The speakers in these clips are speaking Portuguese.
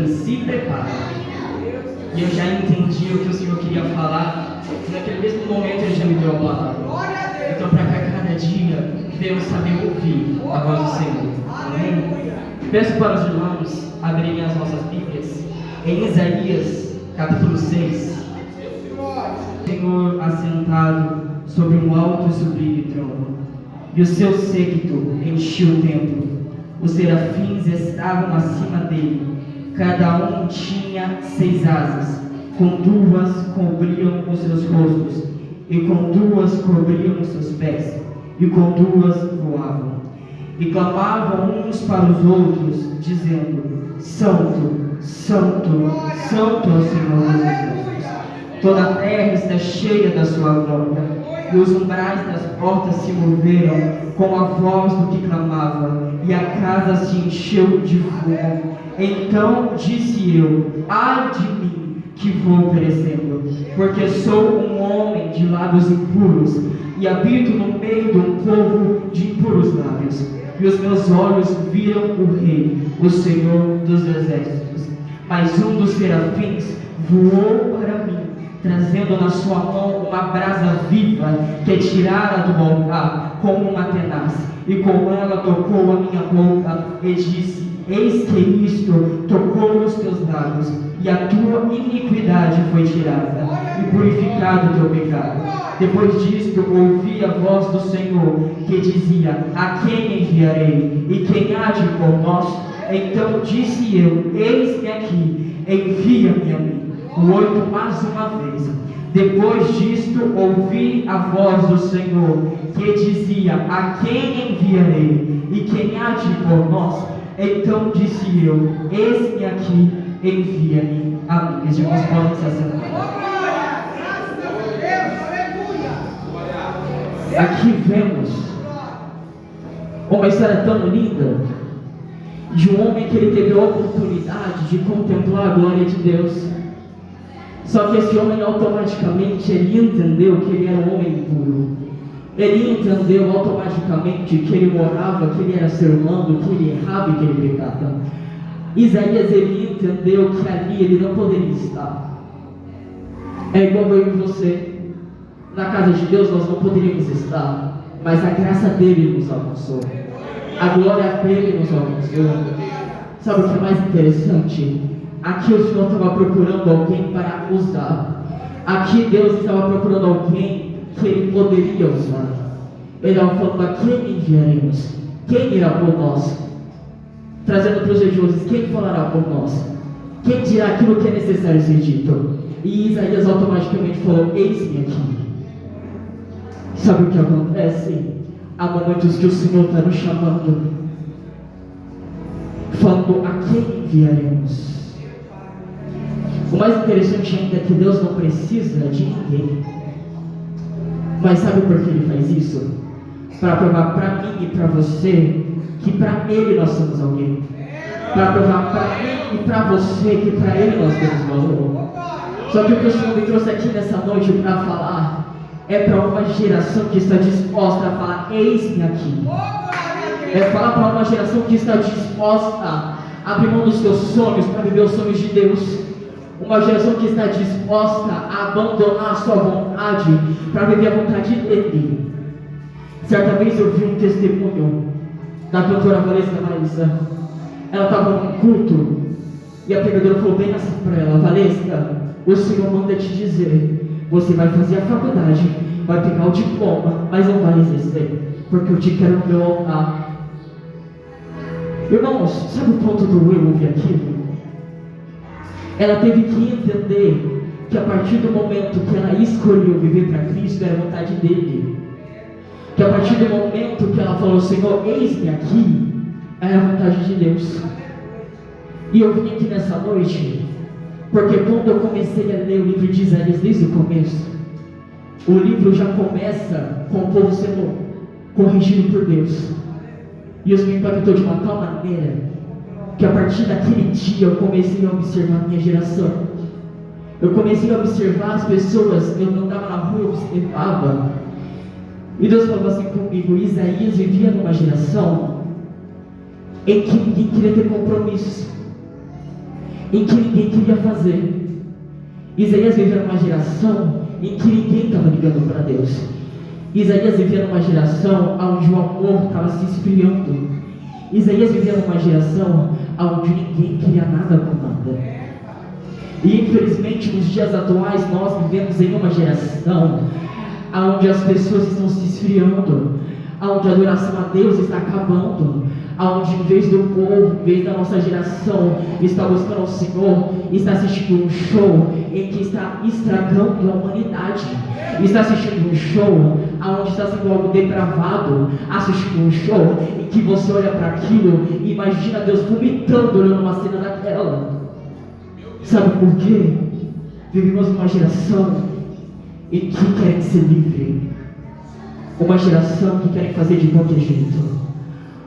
se prepara. E eu já entendi o que o Senhor queria falar. Naquele mesmo momento Ele já me deu a palavra. Então, para que a cada dia devemos saber ouvir a voz do Senhor. Amém? Peço para os irmãos abrirem as nossas Bíblias em Isaías, capítulo 6. O Senhor assentado sobre um alto e sublime trono, e o seu séquito enchia o templo. Os serafins estavam acima dele, cada um tinha 6 asas, com 2 cobriam os seus rostos, e com 2 cobriam os seus pés, e com 2 voavam. E clamavam uns para os outros, dizendo: Santo, Santo, Santo é o Senhor dos Exércitos. Toda a terra está cheia da sua glória. E os umbrais das portas se moveram com a voz do que clamava, e a casa se encheu de fogo. Então disse eu: ai de mim, que vou perecendo, porque sou um homem de lábios impuros, e habito no meio de um povo de impuros lábios. E os meus olhos viram o Rei, o Senhor dos Exércitos. Mas um dos serafins voou para mim, trazendo na sua mão uma brasa viva que tirara do altar como uma tenaz, e com ela tocou a minha boca e disse: eis que isto tocou os teus lábios, e a tua iniquidade foi tirada, e purificado o teu pecado. Depois disto ouvi a voz do Senhor, que dizia: a quem enviarei? E quem há de ir por nós? Então disse eu: eis-me aqui, envia-me a mim. O 8 mais uma vez. Depois disto ouvi a voz do Senhor, que dizia: a quem enviarei? E quem há de ir por nós? Então disse eu: eis-me aqui, envia-me a mim. Os irmãos podem se assentar. Aqui vemos uma história tão linda de um homem que ele teve a oportunidade de contemplar a glória de Deus. Só que esse homem automaticamente ele entendeu que ele era um homem puro. Ele entendeu automaticamente que ele morava, que ele era ser humano, que ele errava e que ele pecava. Isaías ele entendeu que ali ele não poderia estar. É igual eu e você. Na casa de Deus nós não poderíamos estar, mas a graça dele nos alcançou. A glória dele nos alcançou. Sabe o que é mais interessante? Aqui o Senhor estava procurando alguém para usar. Aqui Deus estava procurando alguém que Ele poderia usar. Ele estava falando: a quem enviaremos? Quem irá por nós? Trazendo para os religiosos: quem falará por nós? Quem dirá aquilo que é necessário ser dito? E Isaías automaticamente falou: eis-me aqui. Sabe o que acontece? Há momentos que o Senhor está nos chamando, falando: a quem enviaremos? O mais interessante ainda é que Deus não precisa de ninguém. Mas sabe por que Ele faz isso? Para provar para mim e para você que para Ele nós somos alguém. Para provar para mim e para você que para Ele nós temos valor. Só que o que o Senhor me trouxe aqui nessa noite para falar é para uma geração que está disposta a falar: eis-me aqui. É falar para uma geração que está disposta a abrir mão dos seus sonhos para viver os sonhos de Deus. Uma geração que está disposta a abandonar a sua vontade para viver a vontade dele. Certa vez eu vi um testemunho da cantora Valesca. Ela estava num culto e a pregadora falou bem assim para ela: Valesca, o Senhor manda te dizer, você vai fazer a faculdade, vai pegar o diploma, mas não vai exercer, porque eu te quero no meu altar. Irmãos, sabe o ponto do eu ouvir aquilo? Ela teve que entender que a partir do momento que ela escolheu viver para Cristo, era a vontade dele. Que a partir do momento que ela falou: Senhor, eis-me aqui, era a vontade de Deus. E eu vim aqui nessa noite porque quando eu comecei a ler o livro de Isaías desde o começo, o livro já começa com o povo sendo corrigido por Deus. E isso me impactou de uma tal maneira que a partir daquele dia eu comecei a observar a minha geração. Eu comecei a observar as pessoas. Eu andava na rua, eu observava. E Deus falou assim comigo: Isaías vivia numa geração em que ninguém queria ter compromisso. em que ninguém queria fazer. Isaías vivia numa geração em que ninguém estava ligando para Deus. Isaías vivia numa geração onde o amor estava se esfriando. Isaías vivia numa geração onde ninguém queria nada com nada. E infelizmente nos dias atuais nós vivemos em uma geração onde as pessoas estão se esfriando, onde a adoração a Deus está acabando, onde em vez do povo, em vez da nossa geração está buscando ao Senhor, está assistindo um show em que está estragando a humanidade, está assistindo um show onde está sendo algo depravado, assistindo um show em que você olha para aquilo e imagina Deus vomitando olhando uma cena daquela. Sabe por quê? Vivemos uma geração em que querem ser livre, uma geração que querem fazer de qualquer jeito,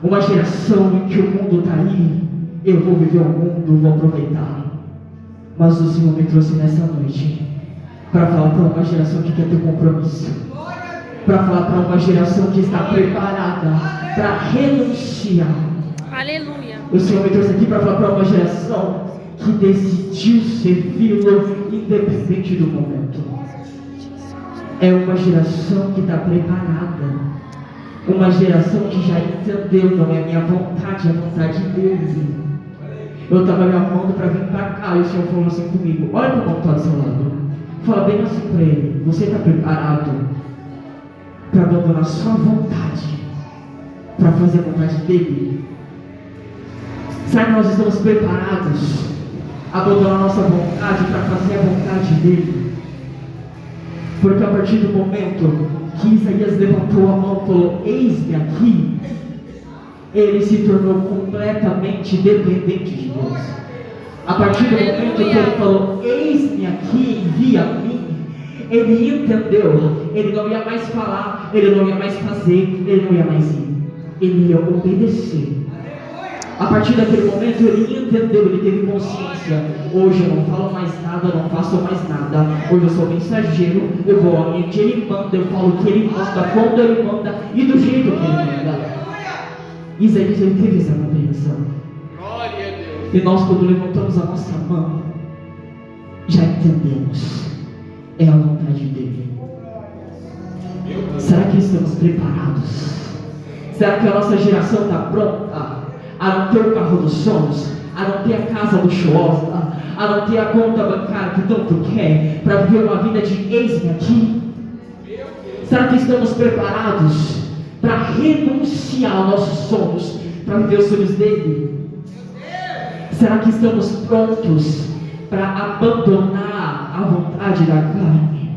uma geração em que o mundo está aí, eu vou viver o mundo, vou aproveitar. Mas o Senhor me trouxe nessa noite para falar para uma geração que quer ter compromisso, para falar para uma geração que está preparada para renunciar. Aleluia. O Senhor me trouxe aqui para falar para uma geração que decidiu servi-lo independente do momento. É uma geração que está preparada, uma geração que já entendeu, não é minha vontade, é a vontade dele. Eu estava me arrumando para vir para cá e o Senhor falou assim comigo: olha para o irmão que está do seu lado, fala bem assim para ele: você está preparado para abandonar sua vontade para fazer a vontade dele? Será que nós estamos preparados a abandonar nossa vontade para fazer a vontade dele? Porque a partir do momento que Isaías levantou a mão e falou: eis-me aqui, ele se tornou completamente dependente de Deus. A partir do momento que ele falou: eis-me aqui, envia a mim, ele entendeu, ele não ia mais falar, ele não ia mais fazer, ele não ia mais ir, ele ia obedecer. A partir daquele momento ele entendeu, ele teve consciência: hoje eu não falo mais nada, eu não faço mais nada, hoje eu sou mensageiro, eu vou onde ele manda, eu falo o que ele manda, quando ele manda e do jeito que ele manda. Isaías ele teve essa compreensão. Glória a Deus. E nós, quando levantamos a nossa mão, já entendemos, é a vontade dele. Será que estamos preparados? Será que a nossa geração está pronta a não ter o carro dos sonhos, a não ter a casa luxuosa, a não ter a conta bancária que tanto quer, para viver uma vida de eis-me aqui? Será que estamos preparados para renunciar aos nossos sonhos, para viver os sonhos dele? Será que estamos prontos para abandonar a vontade da carne,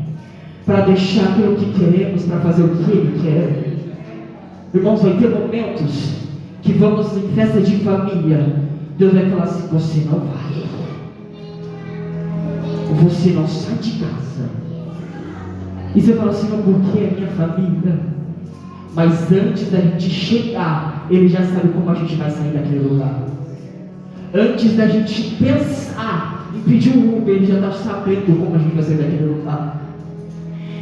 para deixar aquilo que queremos, para fazer o que ele quer? Irmãos, vai ter momentos que vamos em festa de família, Deus vai falar assim: você não vai, você não sai de casa. E você fala assim: porque é minha família. Mas antes da gente chegar, ele já sabe como a gente vai sair daquele lugar. Antes da gente pensar em pedir um Uber, ele já está sabendo como a gente vai sair daquele lugar.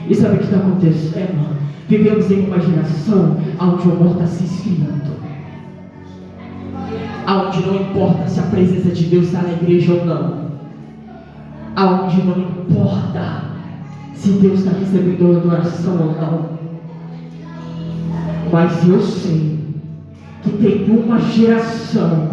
E sabe o que está acontecendo? Vivemos em uma geração onde o amor está se esfriando, aonde não importa se a presença de Deus está na igreja ou não, aonde não importa se Deus está recebendo adoração ou não, mas eu sei que tem uma geração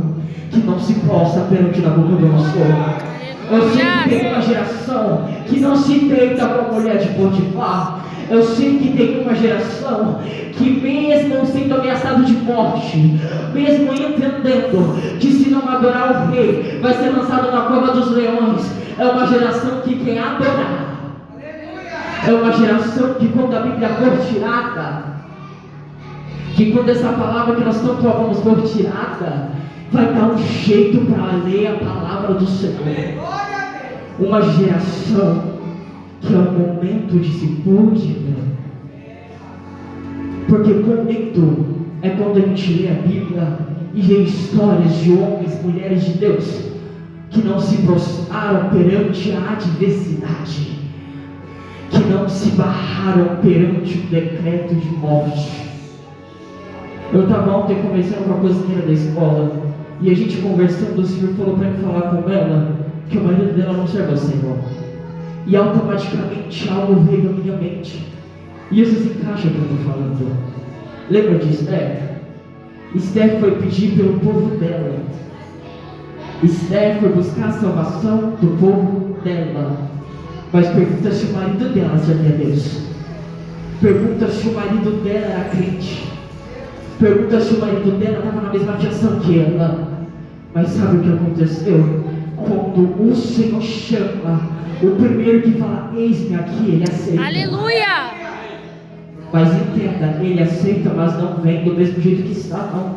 que não se prostra perante a boca do nosso Senhor. Eu sei que tem uma geração que não se deita com a mulher de Potifar. Eu sei que tem uma geração que, mesmo sendo ameaçado de morte, mesmo entendendo que se não adorar o rei, vai ser lançado na cova dos leões, é uma geração que quer adorar. É uma geração que, quando a Bíblia for tirada, que quando essa palavra que nós tanto amamos for tirada, vai dar um jeito para ler a palavra do Senhor. Uma geração que é o momento de se pôr de pé. Porque momento é quando a gente lê a Bíblia e vê histórias de homens, mulheres de Deus que não se prostraram perante a adversidade, que não se barraram perante o decreto de morte. Eu estava ontem conversando com a cozinheira da escola E a gente conversando, o Senhor falou para mim falar com ela que o marido dela não serve ao Senhor. E automaticamente algo veio à minha mente. E isso se encaixa com o que eu estou falando. Lembra de Esther? Esther foi pedir pelo povo dela. Esther foi buscar a salvação do povo dela. Mas pergunta se o marido dela servia a Deus. Pergunta se o marido dela era crente. Pergunta se o marido dela estava na mesma fiação que ela. Mas sabe o que aconteceu? Quando o Senhor chama, o primeiro que fala, eis-me aqui, ele aceita. Aleluia! Mas entenda, ele aceita, mas não vem do mesmo jeito que está, não.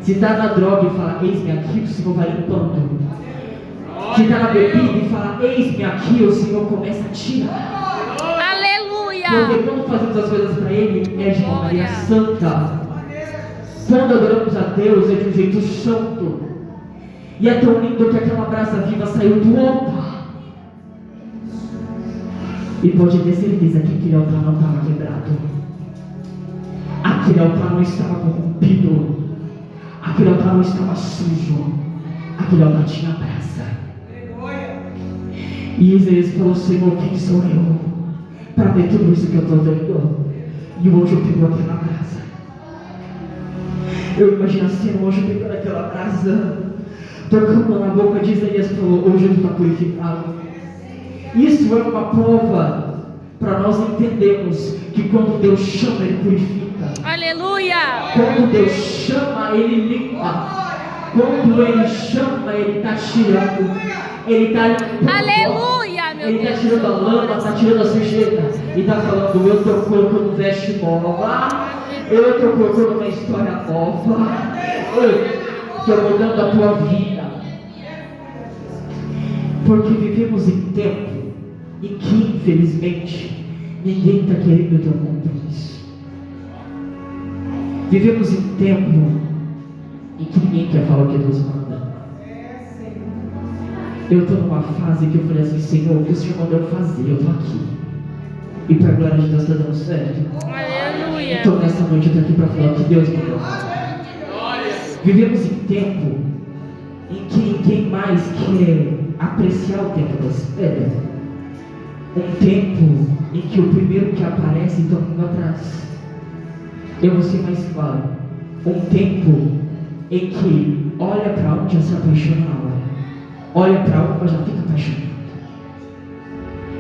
Se está na droga e fala, eis-me aqui, o Senhor vai limpando. Se está na bebida e fala, eis-me aqui, o Senhor começa a tirar. Aleluia! Porque quando fazemos as coisas para Ele, é de uma maneira santa. Quando adoramos a Deus, é de um jeito santo. E é tão lindo que aquela brasa viva saiu do altar. E pode ter certeza que aquele altar não estava quebrado. Aquele altar não estava corrompido. Aquele altar não estava sujo. Aquele altar tinha brasa. E Isaías falou, Senhor, quem sou eu para ver tudo isso que eu estou vendo? E o anjo pegou aquela brasa. Eu imagino assim, o anjo pegando aquela brasa, tocando na boca de Isaías, falou, hoje ele está purificado. Isso é uma prova para nós entendermos que quando Deus chama, Ele purifica. Aleluia! Quando Deus chama, Ele limpa. Quando Ele chama, Ele está tirando. Ele está limpando. Aleluia, meu Ele Deus! está tirando a lama, está tirando a sujeira. E está falando, eu estou colocando veste nova. Eu estou colocando uma história nova. Eu estou mudando a tua vida. Porque vivemos em tempo em que, infelizmente, ninguém está querendo ter um compromisso. Vivemos em tempo em que ninguém quer falar o que Deus manda. Eu estou numa fase que eu falei assim, Senhor, o que o Senhor mandou eu fazer, eu estou aqui. E para a glória de Deus está dando certo. Aleluia! Então nessa noite eu estou aqui para falar o que Deus mandou. Vivemos em tempo em que ninguém mais quer apreciar o tempo da espera. Um tempo em que o primeiro que aparece está indo atrás. Eu vou ser mais claro. Um tempo em que olha para um já se apaixona na hora. Olha para um já fica apaixonado.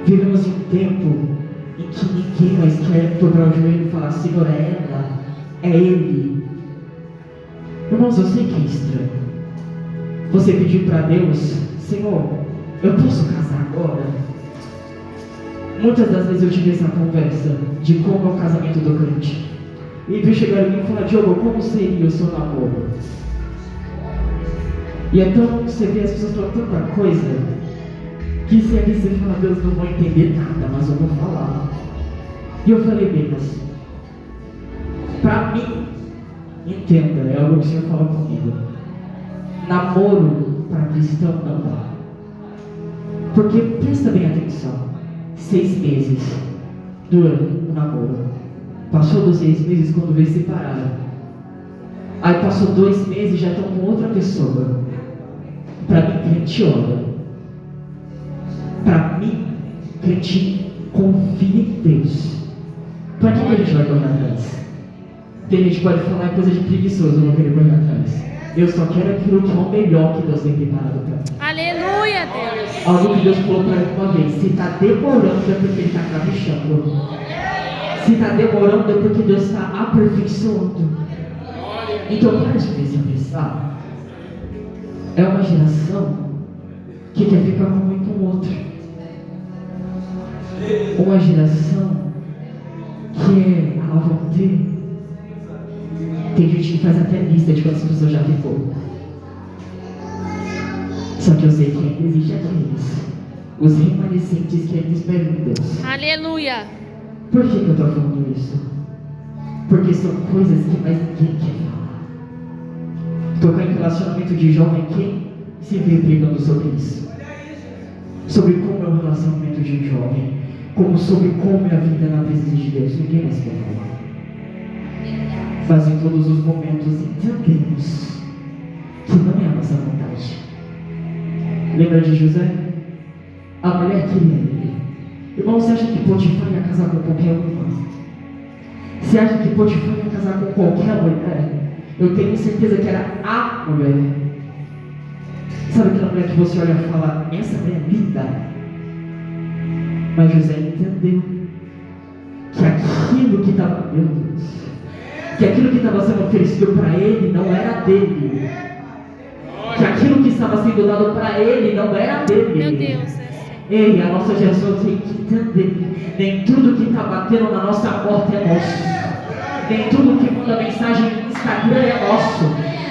Vivemos em um tempo em que ninguém mais quer dobrar o joelho e falar, Senhor, é ela, é ele. Irmãos, eu sei que é estranho. Você pedir para Deus, Senhor, eu posso casar agora? Muitas das vezes eu tive essa conversa de como é o casamento do crente. E Deus chegaram em mim e falaram, Diogo, como seria o seu namoro? E então você vê as pessoas falando tanta coisa, que se ali você fala, Deus, não vou entender nada, mas eu vou falar. E eu falei, Deus, para mim, entenda, é algo que o Senhor falou comigo. Namoro para cristão não dá. Porque, presta bem atenção, 6 meses dura o namoro. Passou dos 6 meses quando veio separaram. Aí passou 2 meses e já estão com outra pessoa. Para mim, crente olha. Para mim, crente confia em Deus. Para que a gente vai correr atrás? Tem gente que pode falar coisa de preguiçoso, eu não quero correr atrás. Eu só quero aquilo que é o melhor que Deus tem preparado para mim. Aleluia, Deus! Algo que Deus falou para mim uma vez, se está demorando é porque Ele está caprichando. Se está demorando é porque Deus está aperfeiçoando. Então para de pensar. É uma geração que quer ficar com um e com o outro. Uma geração que é a vontade. Tem gente que faz até lista de quantas pessoas já ficou. Só que eu sei que ainda existe aqueles, os remanescentes que ainda esperam em Deus. Aleluia! Por que eu estou falando isso? Porque são coisas que mais ninguém quer falar. Tocar em relacionamento de jovem, quem se vê pregando sobre isso? Sobre como é o relacionamento de um jovem, sobre como é a vida na presença de Deus. Ninguém mais quer falar. Mas em todos os momentos entendemos que não é a nossa vontade. Lembra de José? A mulher queria ele. Irmão, você acha que Potifar ia casar com qualquer uma? Você acha que Potifar ia casar com qualquer mulher? Eu tenho certeza que era a mulher. Sabe aquela mulher que você olha e fala, essa mulher é linda? Mas José entendeu que aquilo que estava, meu Deus, que aquilo que estava sendo oferecido para ele não era dele. Que aquilo que estava sendo dado para ele não era dele. Meu Deus. Ei, a nossa geração tem que entender. Nem tudo que está batendo na nossa porta é nosso. Nem tudo que manda mensagem no Instagram é nosso.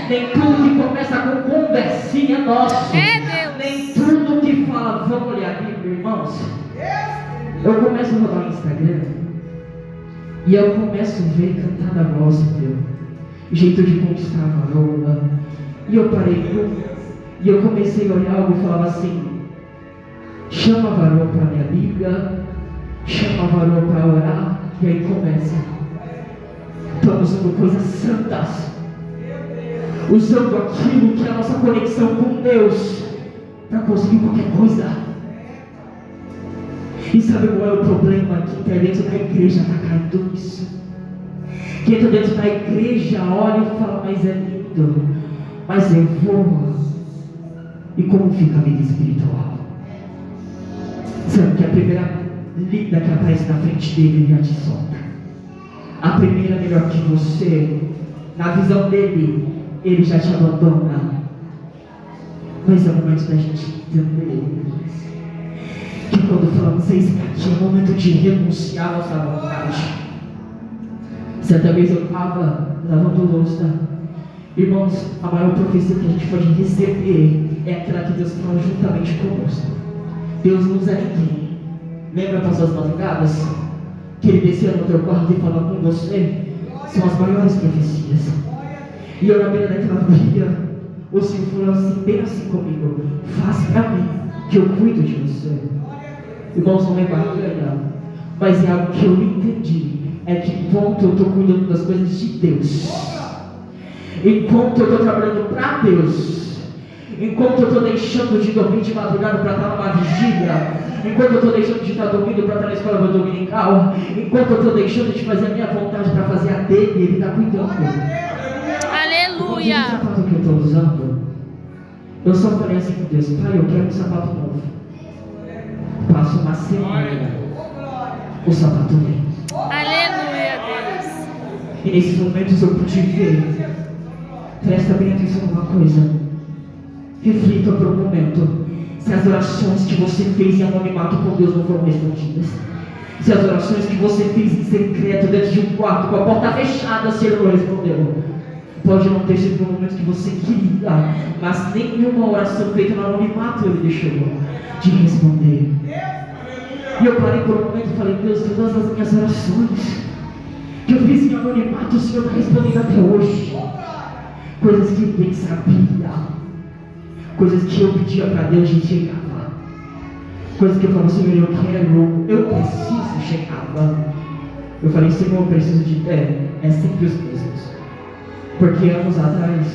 Nem tudo que começa com conversinha é nosso. Nem tudo que fala, vamos ler a Bíblia, irmãos. Eu começo a rodar o Instagram e eu começo a ver cantada gospel, jeito de conquistar a varoa. E eu parei e eu comecei a olhar algo e falava assim: chama a varoa para minha Bíblia, chama a varoa para orar. E aí começa. Estamos usando coisas santas, usando aquilo que é a nossa conexão com Deus para conseguir qualquer coisa. E sabe qual é o problema? Que dentro da igreja está caindo isso. Quem está dentro da igreja olha e fala, mas é lindo, mas eu vou. E como fica a vida espiritual? Sabe que a primeira linda que aparece na frente dele, ele já te solta. A primeira melhor que você, na visão dele, ele já te abandona. Mas é o momento da gente entender que quando falamos isso aqui é o momento de renunciar à nossa vontade. Certa vez eu estava lavando louça. Irmãos, a maior profecia que a gente pode receber é aquela que Deus fala juntamente conosco. Deus não usa ninguém. Lembra das suas madrugadas? Que Ele descia no teu quarto e falava com você? São as maiores profecias. E eu na beira daquela briga, o Senhor falou assim, bem assim comigo: faz para mim, que eu cuido de você. Irmãos, não é bacana, mas é algo que eu entendi. É que enquanto eu estou cuidando das coisas de Deus, enquanto eu estou trabalhando para Deus, enquanto eu estou deixando de dormir de madrugada para estar numa vigília, enquanto eu estou deixando de estar dormindo para estar na escola dominical, enquanto eu estou deixando de fazer a minha vontade para fazer a dele, Ele está cuidando. Aleluia! O sapato que eu estou usando, eu só falei assim com Deus: Pai, eu quero um sapato novo. Passo uma semana, o sapato vem. Aleluia, Deus! E nesses momentos eu pude ver. Presta bem atenção numa coisa. Reflita por um momento se as orações que você fez em anonimato com Deus não foram respondidas. Se as orações que você fez em secreto dentro de um quarto com a porta fechada, se Ele não respondeu. Pode não ter sido no momento que você queria, mas nenhuma oração feita no anonimato Ele deixou de responder. E eu parei por um momento e falei: Deus, todas as minhas orações que eu fiz em anonimato, o Senhor está respondendo até hoje. Coisas que ninguém sabia, coisas que eu pedia para Deus e chegava, coisas que eu falava: Senhor, eu preciso, chegava. Eu falei: Senhor, eu preciso de é sempre os mesmos. Porque anos atrás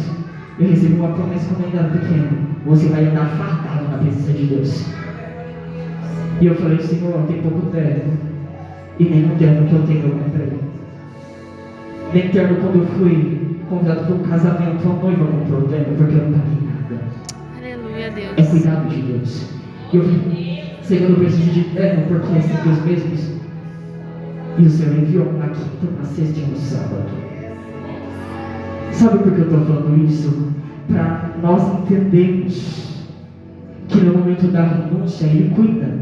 eu recebi uma promessa quando eu era pequeno: você vai andar fartado na presença de Deus. E eu falei: Senhor, tem pouco terno, e nem o terno que eu tenho eu comprei. Nem terno quando eu fui convidado para um casamento, a noiva comprou o terno, porque eu não paguei nada. Aleluia, Deus! É cuidado de Deus. E eu falei: Senhor, eu preciso de terno, porque é sempre os mesmos. E o Senhor enviou na quinta, na sexta e no sábado. Sabe por que eu estou falando isso? Para nós entendermos que no momento da renúncia Ele cuida.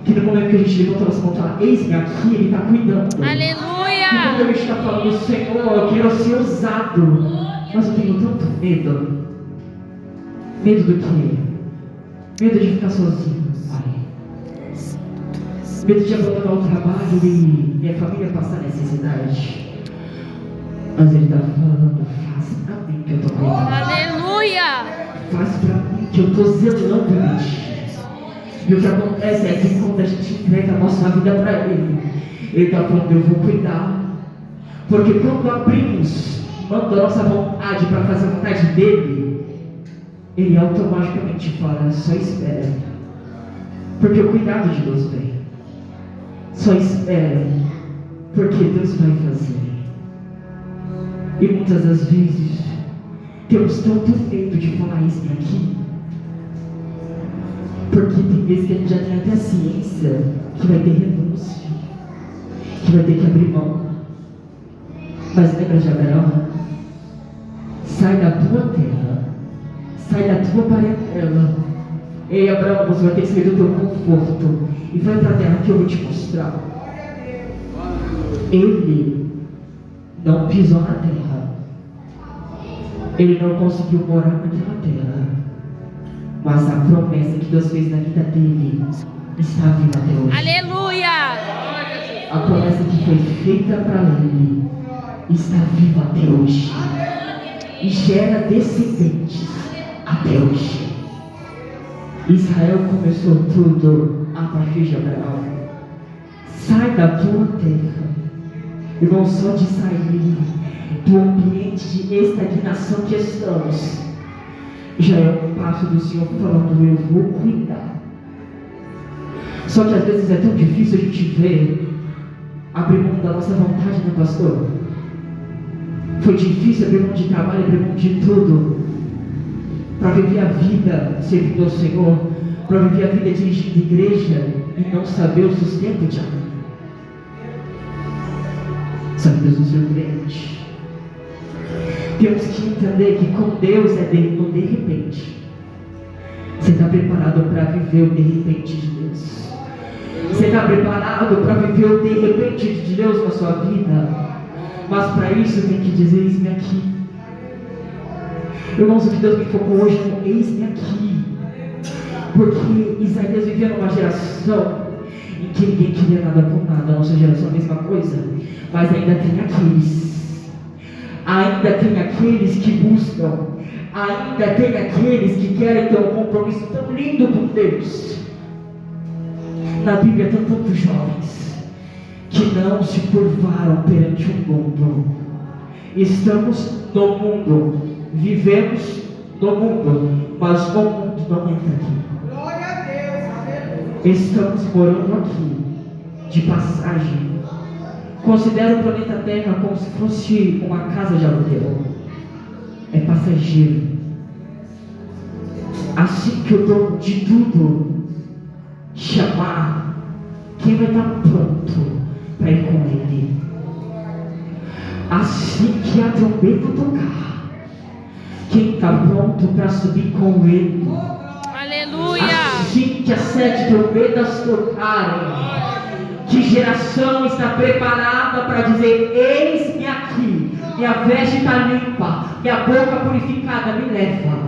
Que no momento que a gente levanta a nossa mão e fala: eis-me aqui, Ele está cuidando. Aleluia! E quando a gente está falando: Senhor, eu quero ser usado, mas eu tenho tanto medo. Medo do quê? Medo de ficar sozinho, Pai. Medo de abandonar o trabalho e minha família passar necessidade. Mas Ele está falando: faz para mim que eu estou cuidando. Aleluia! Faz para mim que eu estou zelando por ti. E o que acontece é que quando a gente entrega a nossa vida para Ele, Ele está falando: eu vou cuidar. Porque quando abrimos mão da nossa vontade para fazer a vontade dEle, ele automaticamente fala: só espera, porque o cuidado de Deus vem. Só espera, porque Deus vai fazer. E muitas das vezes temos tanto medo de falar isso aqui, porque tem vezes que a gente já tem até a ciência que vai ter renúncia, que vai ter que abrir mão. Mas lembra de Abraão? Sai da tua terra, sai da tua parentela. Ei, Abraão, você vai ter que sair do teu conforto e vai para a terra que eu vou te mostrar. Ele não pisou na terra, ele não conseguiu morar naquela terra, mas a promessa que Deus fez na vida dele está viva até hoje. Aleluia! A promessa que foi feita para ele está viva até hoje e gera descendentes até hoje. Israel começou tudo a partir de Abraão. Sai da tua terra, irmão, só de sair do ambiente de estagnação que estamos já é um passo do Senhor falando: eu vou cuidar. Só que às vezes é tão difícil a gente ver abrir mão da nossa vontade, né, pastor? Foi difícil abrir mão de trabalho, abrir mão de tudo para viver a vida servindo ao Senhor, para viver a vida dirigindo a igreja e não saber o sustento de amanhã. Só que Deus nos surpreende. Temos que entender que com Deus é de repente. Você está preparado para viver o de repente de Deus? Você está preparado para viver o de repente de Deus na sua vida? Mas para isso tem que dizer: eis-me aqui. Irmãos, o que Deus me focou hoje é: eis-me aqui. Porque Isaías vivia numa geração em que ninguém queria nada por nada. A nossa geração é a mesma coisa. Mas ainda tem aqueles que buscam, ainda tem aqueles que querem ter um compromisso tão lindo com Deus. Na Bíblia tem tantos jovens que não se curvaram perante o mundo. Estamos no mundo, vivemos no mundo, mas o mundo não entra aqui. Glória a Deus, Estamos morando aqui, de passagem. Considera o planeta Terra como se fosse uma casa de aluguel. É passageiro. Assim que o dono de tudo chamar, quem vai estar pronto para ir com ele? Assim que a trombeta tocar, quem está pronto para subir com ele? Aleluia! Assim que as 7 trombetas tocarem, que geração está preparada para dizer: eis-me aqui, minha veste está limpa, minha boca purificada, me leva.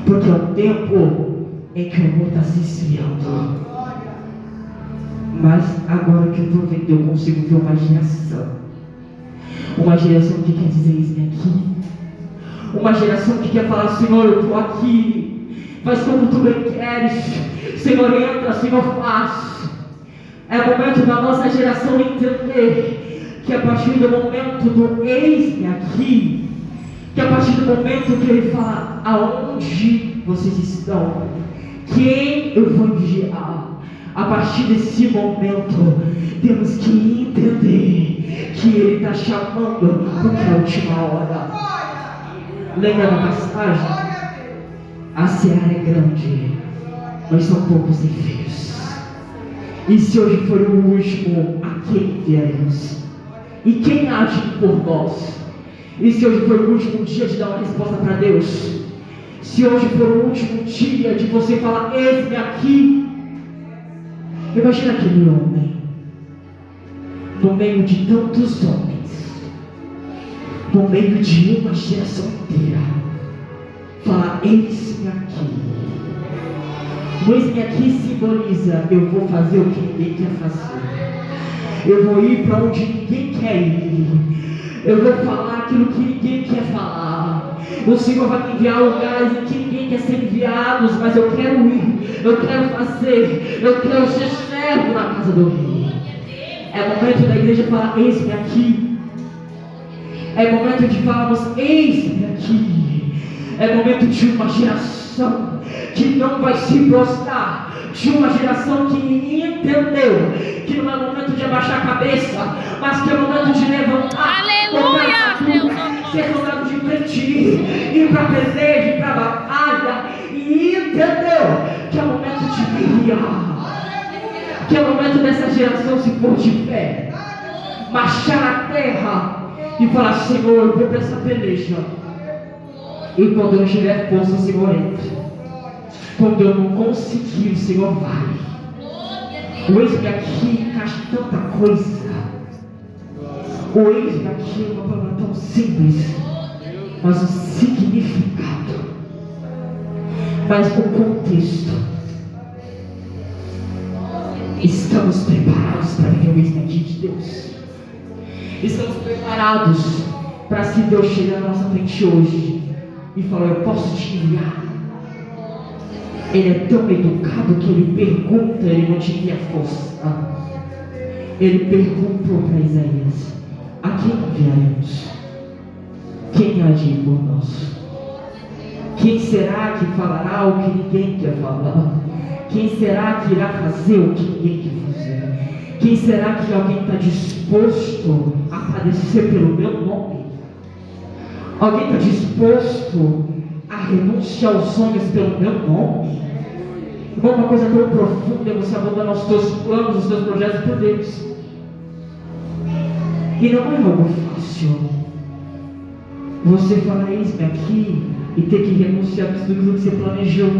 Porque é um tempo em que o amor está se esfriando. Mas agora que eu estou vendo, eu consigo ver uma geração que quer dizer: eis-me aqui. Uma geração que quer falar: Senhor, eu estou aqui, faz como tu bem queres. Senhor, entra, Senhor, faz. É o momento da nossa geração entender que a partir do momento do eis-me aqui, que a partir do momento que ele fala: aonde vocês estão, quem eu vou vigiar, a partir desse momento temos que entender que ele está chamando, porque é a última hora. Lembra da passagem? A seara é grande, mas são poucos ceifeiros. E se hoje for o último, a quem enviaremos? E quem age por nós? E se hoje for o último dia de dar uma resposta para Deus? Se hoje for o último dia de você falar: eis-me aqui. Imagina aquele homem no meio de tantos homens, no meio de uma geração inteira, falar: eis-me aqui. O eis-me aqui simboliza: eu vou fazer o que ninguém quer fazer, eu vou ir para onde ninguém quer ir, eu vou falar aquilo que ninguém quer falar. O Senhor vai me enviar a lugares em que ninguém quer ser enviados, mas eu quero ir, eu quero fazer, eu quero ser servo na casa do rei. É momento da igreja falar: eis-me aqui. É momento de falarmos: eis-me aqui. É momento de uma geração que não vai se prostrar, de uma geração que entendeu que não é momento de abaixar a cabeça, mas que é momento de levantar. Aleluia, Deus, ser soldado de frente, ir para a peleja, ir para a batalha, e entendeu que é momento de guerrear, que é momento dessa geração se pôr de pé, marchar a terra e falar: Senhor, eu vou para essa peleja, e quando eu não tiver força, o Senhor entra. Quando eu não conseguir, o Senhor vai. O eis-me aqui encaixa tanta coisa. O eis-me aqui é uma palavra tão simples, mas o significado, mas o contexto. Estamos preparados para viver o eis-me aqui de Deus. Estamos preparados para, se Deus chegar na nossa frente hoje e falar: eu posso te enviar. Ele é tão educado que ele pergunta, ele não te envia força. Ele perguntou para Isaías: a quem enviaremos? Quem há de ir por nós? Quem será que falará o que ninguém quer falar? Quem será que irá fazer o que ninguém quer fazer? Quem será que alguém está disposto a padecer pelo meu nome? Alguém está disposto a renunciar aos sonhos pelo meu nome? Uma coisa tão profunda é você abandonar os teus planos, os teus projetos por Deus. E não é algo fácil você falar: eis-me aqui, e ter que renunciar a tudo aquilo que você planejou,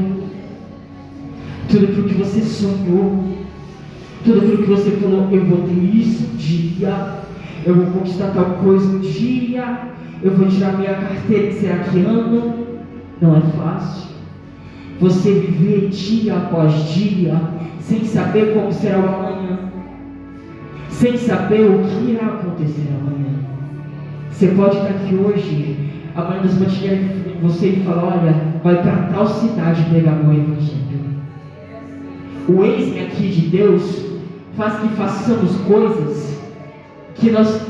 tudo aquilo que você sonhou, tudo aquilo que você falou: eu vou ter isso um dia, eu vou conquistar tal coisa um dia, eu vou tirar minha carteira de ser aqui ano. Não é fácil você viver dia após dia sem saber como será o amanhã, sem saber o que irá acontecer amanhã. Você pode estar aqui hoje, amanhã nós vamos chegar em você e falar: olha, vai para tal cidade pregar meu evangelho. O eis-me aqui de Deus faz que façamos coisas que nós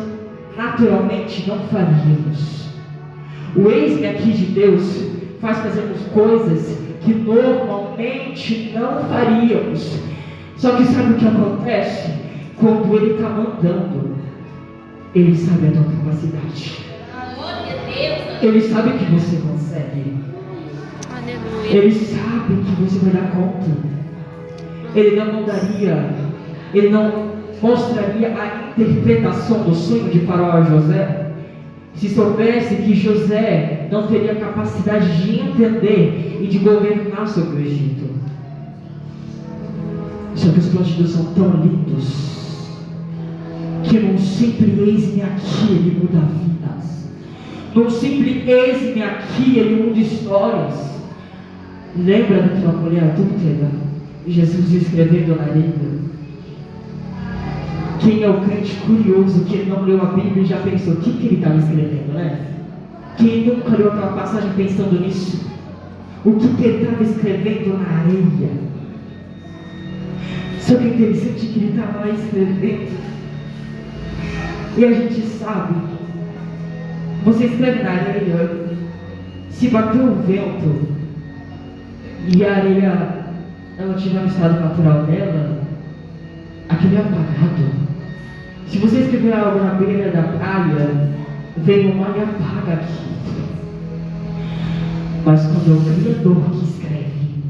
naturalmente não faríamos. O eis-me aqui de Deus faz fazermos coisas que normalmente não faríamos. Só que sabe o que acontece? Quando Ele está mandando, Ele sabe a tua capacidade, Ele sabe que você consegue, Ele sabe que você vai dar conta. Ele não mandaria, Ele não mostraria a interpretação do sonho de Faraó a José se soubesse que José não teria capacidade de entender e de governar sobre o Egito. Só que os planos de Deus são tão lindos que num simples eis-me aqui Ele muda vidas, num simples eis-me aqui Ele muda histórias. Lembra daquela mulher adúltera, Jesus escrevendo na areia? Quem é o crente curioso que não leu a Bíblia e já pensou o que ele estava escrevendo, né? Quem nunca leu aquela passagem pensando nisso? O que ele estava escrevendo na areia? Só que é interessante que ele estava lá escrevendo, e a gente sabe, você escreve na areia, se bater o vento e a areia ela tiver no estado natural dela, aquilo é apagado. Se você escrever algo na beira da praia, vem o mar e apaga aquilo. Mas quando é o Criador que escreve,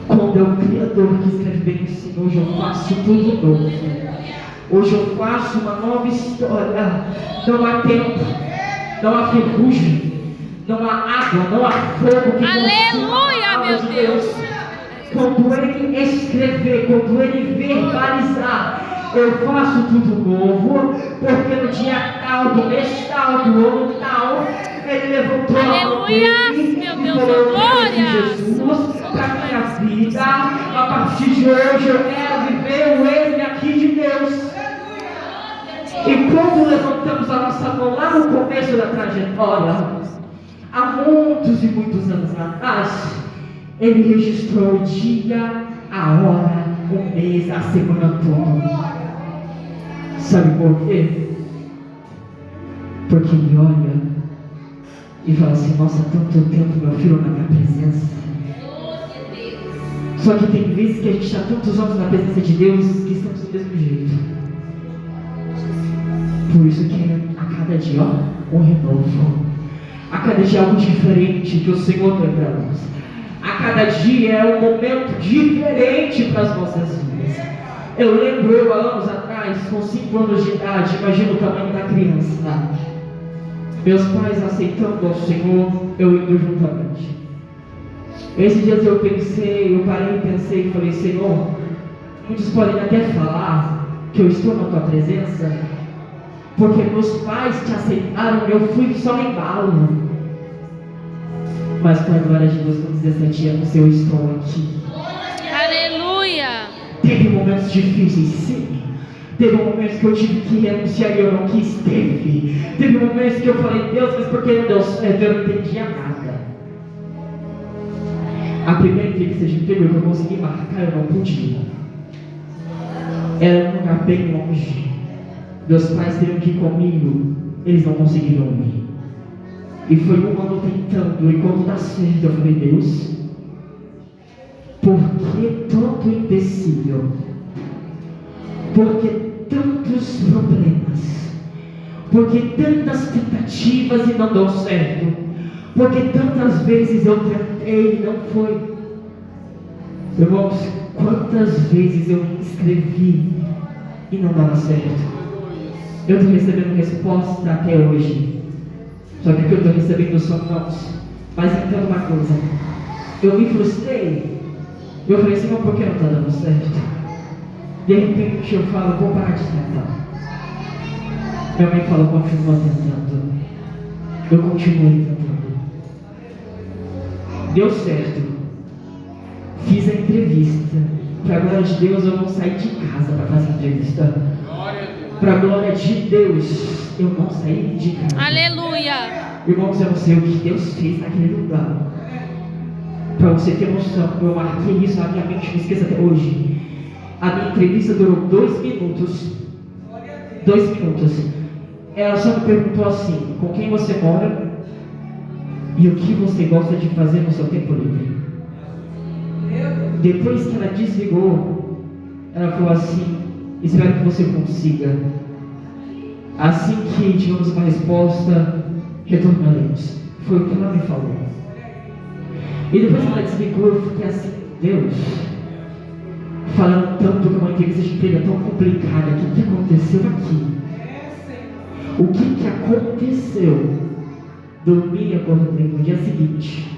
quando é o Criador que escreve bem assim: hoje eu faço tudo novo, hoje eu faço uma nova história. Não há tempo, não há ferrugem, não há água, não há fogo que aleluia, meu de Deus. Quando Ele escrever, quando Ele verbalizar: eu faço tudo novo, porque no dia tal, do mês tal, do ano tal, Ele levantou a mão dele e falou: glória, Jesus, para a minha vida, a partir de hoje eu quero viver o eis-me aqui de Deus. E quando levantamos a nossa mão lá no começo da trajetória, há muitos e muitos anos atrás, Ele registrou o dia, a hora, o mês, a semana toda. Sabe por quê? Porque Ele olha e fala assim: nossa, tanto tempo meu filho na minha presença. Só que tem vezes que a gente está tantos anos na presença de Deus que estamos do mesmo jeito. Por isso que é a cada dia um renovo, a cada dia algo diferente que o Senhor tem para nós. A cada dia é um momento diferente para as nossas vidas. Eu lembro há anos atrás, com 5 anos de idade, imagina o tamanho da criança, meus pais aceitando ao Senhor, eu indo juntamente. Esses dias eu parei e pensei e falei: Senhor, muitos podem até falar que eu estou na tua presença porque meus pais te aceitaram, eu fui só em embalo. Mas para a glória de Deus, com 17 anos eu estou aqui. Aleluia! Teve momentos difíceis, sim. Teve momentos que eu tive que renunciar e eu não quis. Teve momentos que eu falei: Deus, mas por que não deu certo? Eu não entendia nada. A primeira entrevista de emprego que eu consegui marcar, eu não podia. Era um lugar bem longe. Meus pais teriam que ir comigo, eles não conseguiriam ir. E foi um ano tentando, e quando dá certo, eu falei: Deus, por que tanto empecilho? Por que tantos problemas? Por que tantas tentativas e não deu certo? Porque tantas vezes eu tentei e não foi. Irmãos, quantas vezes eu me inscrevi e não dava certo? Eu estou recebendo resposta até hoje. Só que o que eu estou recebendo são nãos. Mas entenda uma coisa: eu me frustrei. Eu falei: Senhor, por que não está dando certo? De repente eu falo: vou parar de tentar. Minha mãe fala: continua tentando. Eu continuei tentando. Deu certo. Fiz a entrevista. Para a glória de Deus, eu não saí de casa para fazer a entrevista. Para a glória de Deus, eu não saí de casa. Aleluia! Irmãos, eu não sei o que Deus fez naquele lugar. Para você ter noção, eu marquei isso na minha mente, não esqueça até hoje. A minha entrevista durou 2 minutos. 2 minutos. Ela só me perguntou assim: com quem você mora e o que você gosta de fazer no seu tempo livre? Depois que ela desligou, ela falou assim: espero que você consiga. Assim que tivemos uma resposta, retornaremos. Foi o que ela me falou. E depois que ela desligou, eu fiquei assim: Deus, falando tanto que uma entrevista de emprego é tão complicada, o que aconteceu aqui? O que aconteceu? Dormi e acordei no dia seguinte.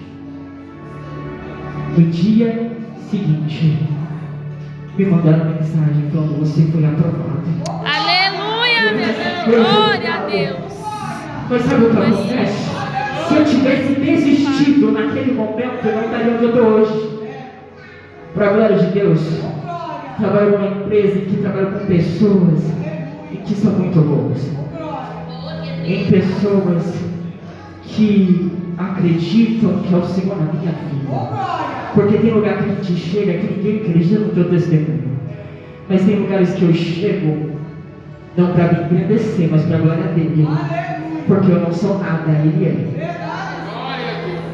No dia seguinte, me mandaram mensagem falando: você foi aprovado. Aleluia, meu Deus! Glória a Deus! Mas sabe o que acontece? Se eu tivesse desistido naquele momento, eu não estaria onde eu estou hoje. Para a glória de Deus, trabalho numa empresa que trabalha com pessoas e que são muito boas. Em pessoas que acreditam que é o Senhor na minha vida. Porque tem lugar que a gente chega que ninguém acredita no teu testemunho. Mas tem lugares que eu chego, não para me engrandecer, mas para a glória dele. Porque eu não sou nada, ele é.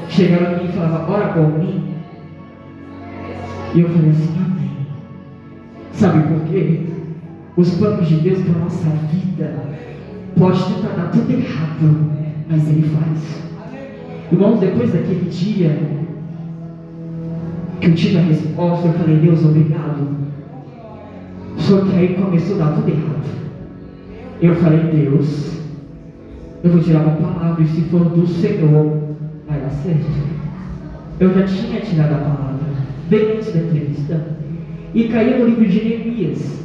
Chegaram a mim e falavam: ora por mim. E eu falei assim: amém. Sabe por quê? Os planos de Deus para a nossa vida pode tentar dar tudo errado, mas ele faz. Irmãos, depois daquele dia que eu tive a resposta, eu falei: Deus, obrigado. Só que aí começou a dar tudo errado. Eu falei: Deus, eu vou tirar uma palavra e se for do Senhor, vai dar certo. Eu já tinha tirado a palavra bem antes da entrevista e caiu no livro de Neemias.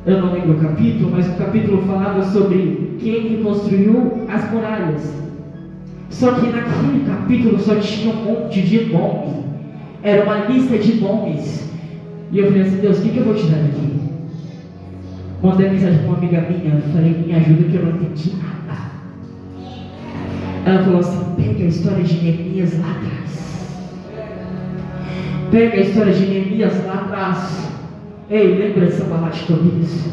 Eu não lembro o capítulo, mas o capítulo falava sobre quem reconstruiu as muralhas. Só que naquele capítulo só tinha um monte de nome. Era uma lista de nomes. E eu falei assim: Deus, o que eu vou tirar daqui? Mandei mensagem para uma amiga minha, falei: me ajuda que eu não entendi nada. Ela falou assim: pega a história de Neemias lá atrás. Pega a história de Neemias lá atrás. Ei, lembra de Sanballat e Tobias?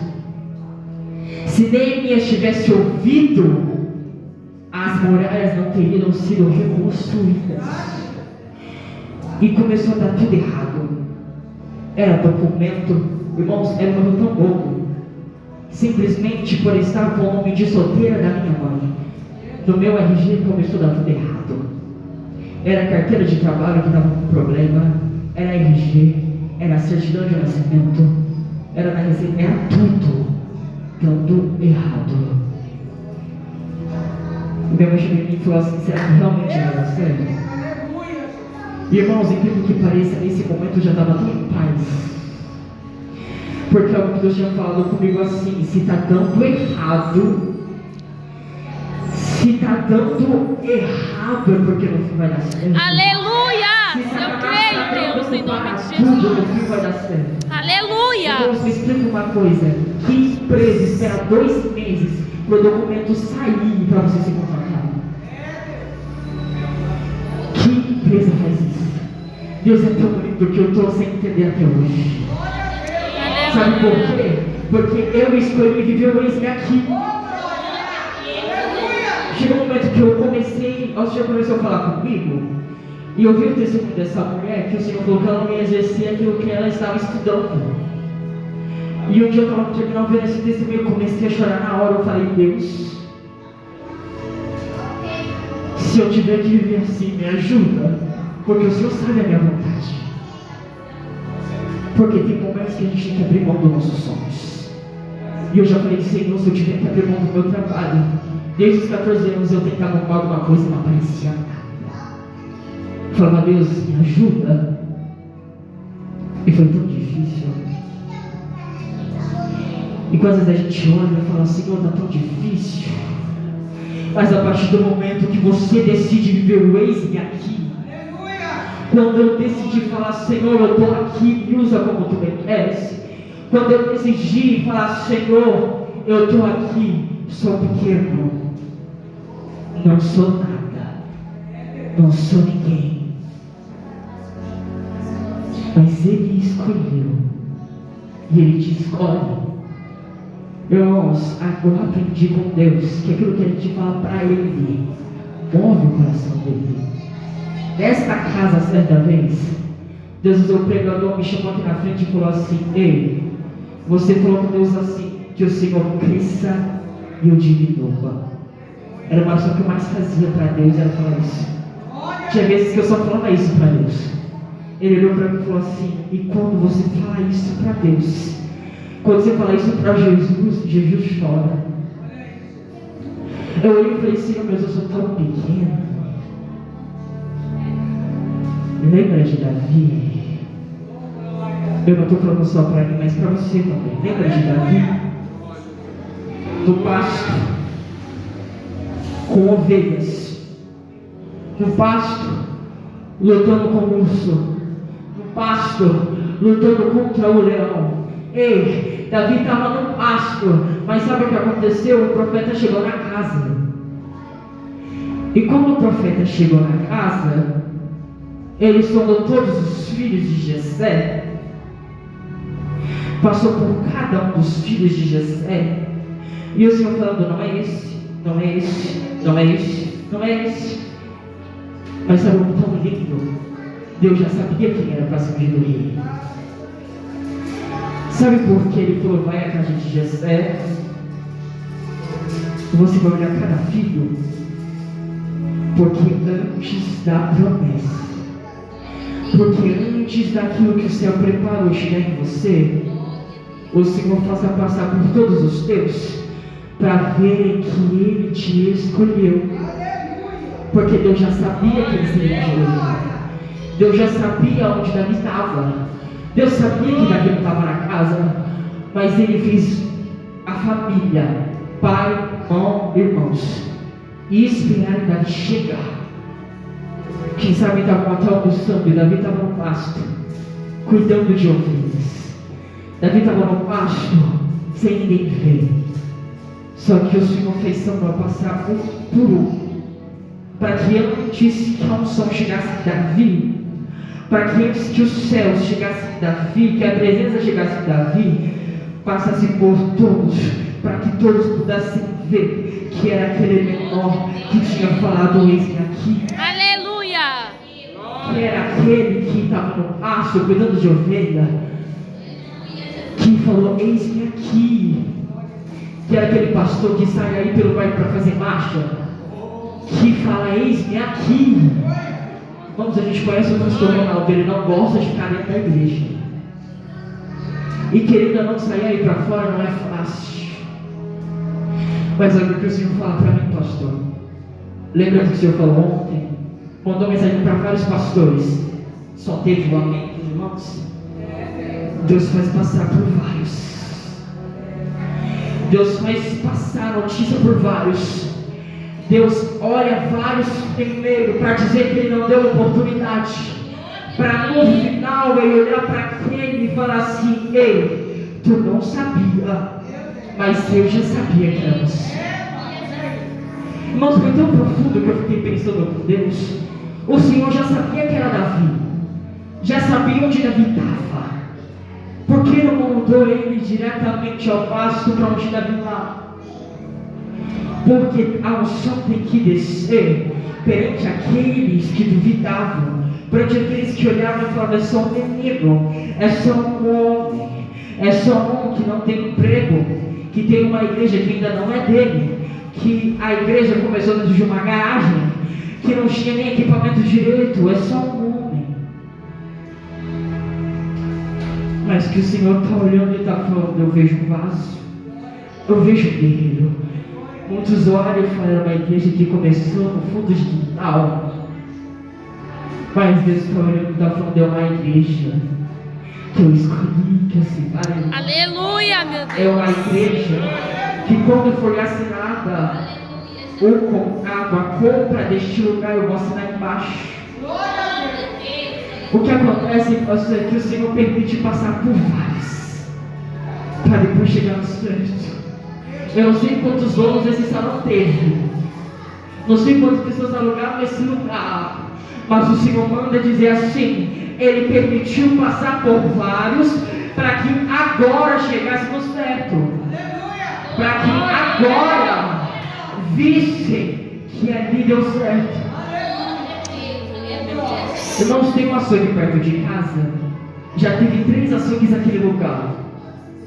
Se Neemias tivesse ouvido as as muralhas não teriam sido reconstruídas. E começou a dar tudo errado. Era documento, irmãos, era um tão bobo. Simplesmente por estar com o nome de solteira da minha mãe, no meu RG começou a dar tudo errado. Era a carteira de trabalho que estava com problema, era RG, era a certidão de nascimento, era na receita, era tudo dando errado. E minha mãe chegou em mim e falou assim: será que realmente era certo? Irmãos, incrível que pareça, nesse momento eu já estava tão em paz. Porque algo que Deus tinha falado comigo assim: se está dando errado, é porque no fim vai dar certo. Aleluia! Eu creio, Deus, em nome de Jesus. No fim vai dar certo. Aleluia! Deus, me explica uma coisa: que empresa espera 2 meses para o documento sair para você se contratar? Que empresa faz isso? Deus é tão bonito que eu estou sem entender até hoje. Sabe por quê? Porque eu escolhi viver o ex aqui. Chegou um momento que eu comecei, o Senhor começou a falar comigo, e eu vi o testemunho dessa mulher, que o Senhor falou que ela não ia exercer aquilo que ela estava estudando. E um dia eu estava terminando vendo esse testemunho, eu comecei a chorar na hora. Eu falei: Deus, se eu tiver que viver assim, me ajuda, porque o Senhor sabe a minha vontade. Porque tem momentos que a gente tem que abrir mão dos nossos sonhos. E eu já falei: Senhor, se eu tiver que abrir mão do meu trabalho, desde os 14 anos eu tentava arrumar alguma coisa e não aparecia nada. Eu falava: Deus, me ajuda. E foi tão difícil. E quando às vezes a gente olha e fala: Senhor, está tão difícil. Mas a partir do momento que você decide viver o eis-me aqui, quando eu decidi falar: Senhor, eu estou aqui, me usa como tu me queres. Quando eu decidi falar: Senhor, eu estou aqui, sou pequeno, não sou nada, não sou ninguém, mas Ele escolheu, e Ele te escolhe. Irmãos, agora aprendi com Deus que aquilo que a gente fala para Ele move o coração dele. Nesta casa, certa vez, Deus usou o pregador, me chamou aqui na frente e falou assim: ei, você falou com Deus assim, que o Senhor cresça e eu diminua. Era uma oração que eu mais fazia para Deus, era falar isso. Tinha vezes que eu só falava isso para Deus. Ele olhou para mim e falou assim: e quando você fala isso para Deus, quando você fala isso para Jesus, Jesus chora. Eu olhei e falei: Senhor, mas eu sou tão pequeno. Lembra de Davi? Eu não estou falando só para mim, mas para você também. Lembra de Davi? No pasto, com ovelhas, no pasto, lutando com o urso, no pasto, lutando contra o leão. Ei, Davi estava no pasto, mas sabe o que aconteceu? O profeta chegou na casa. E quando o profeta chegou na casa, ele sondou todos os filhos de Jessé, passou por cada um dos filhos de Jessé, e o Senhor falando: não é esse, não é esse, não é esse, não é esse. Mas sabe algo tão lindo? Deus já sabia quem era para assumir do rei. Sabe por que ele falou: vai à casa de Jessé, você vai olhar cada filho? Porque antes da promessa, porque antes daquilo que o céu preparou chegar em você, o Senhor faça passar por todos os teus, para verem que Ele te escolheu. Porque Deus já sabia que Ele seria escolhido. Deus já sabia onde Davi estava. Deus sabia que Davi não estava na casa, mas Ele fez a família, pai, mãe, irmãos, e esperar Davi chegar. Quem sabe estavam até almoçando e Davi estava no pasto, cuidando de ovelhas. Davi estava no pasto, sem ninguém ver. Só que o Senhor fez Samuel passar um por um, para que antes que a unção chegasse em Davi, para que antes que os céus chegassem em Davi, que a presença chegasse em Davi, passasse por todos, para que todos pudessem ver que era aquele menor que tinha falado: eis-me aqui. Aleluia. Que era aquele que estava no pasto cuidando de ovelha, que falou: eis-me aqui. Que era aquele pastor que sai aí pelo bairro para fazer marcha, que fala: eis-me aqui. Vamos, a gente conhece o pastor Ronaldo, ele não gosta de ficar dentro da igreja, e querendo ou não sair aí para fora não é fácil. Mas olha o que o Senhor fala para mim, pastor. Lembra que o Senhor falou ontem? Mandou mensagem para vários pastores. Só teve o amém dos irmãos? Deus faz passar por vários. Deus faz passar a notícia por vários. Deus olha vários primeiro para dizer que Ele não deu oportunidade, para no final Ele olhar para aquele e falar assim: ei, tu não sabia, mas eu já sabia que era você. Irmãos, foi tão profundo que eu fiquei pensando com Deus. O Senhor já sabia que era Davi, já sabia onde Davi estava. Por que não mandou ele diretamente ao pasto para onde Davi estava? Porque a unção tem que descer perante aqueles que duvidavam, perante aqueles que olhavam e falavam: é só um menino, é só um homem, é só um que não tem emprego, que tem uma igreja que ainda não é dele, que a igreja começou dentro de uma garagem, que não tinha nem equipamento direito, é só um homem. Mas que o Senhor está olhando e está falando: eu vejo um vaso, eu vejo um guerreiro. Muitos olham e falam: uma igreja que começou no fundo de quintal. Mas Deus está olhando e está falando: é uma igreja que eu escolhi, que eu separei. Aleluia, meu Deus. É uma igreja que quando for assinada ou com água, compra deste lugar, eu vou assinar embaixo. O que acontece, pastor, é que o Senhor permite passar por vários, para depois chegar no certo. Eu não sei quantos donos esse salão teve, não sei quantas pessoas alugaram esse lugar, mas o Senhor manda dizer assim: Ele permitiu passar por vários, para que agora chegasse no certo, para que agora vissem que ali deu certo. Irmãos, tem um açougue perto de casa, já teve 3 açougues naquele lugar.